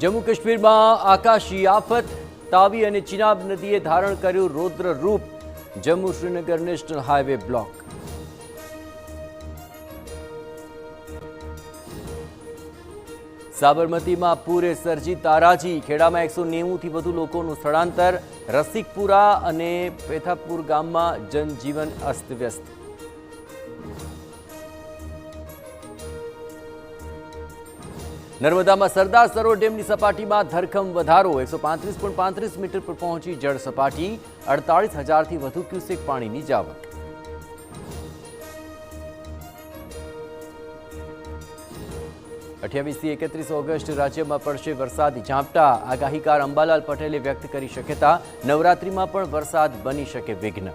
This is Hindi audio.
जम्मू काश्मीर में आकाशी आफत तावी और चिनाब नदीए धारण कर्યું रौद्र रूप। Jammu Srinagar national highway block. Sabarmati में पूरे सर्जी ताराजी। खेड़ा में 190 थी वधु लोकोનું સ્થળાંતર। रसिकपुरा और पेथापुर गाम में जनजीवन अस्तव्यस्त। नर्मदा में सरदार सरोवर डेम की सपाटी में धरखम वधारो। 135.35 मीटर पर पहुंची जल सपाटी। 48,000 थी वधु क्यूसेक पानी की जावक। अठावीस थी 31 ऑगस्ट राज्य में पड़शे वरसादी झापटा। आगाहीकार अंबालाल पटेले व्यक्त करी शक्यता। नवरात्रि में पण वरसाद बनी शके विघ्न।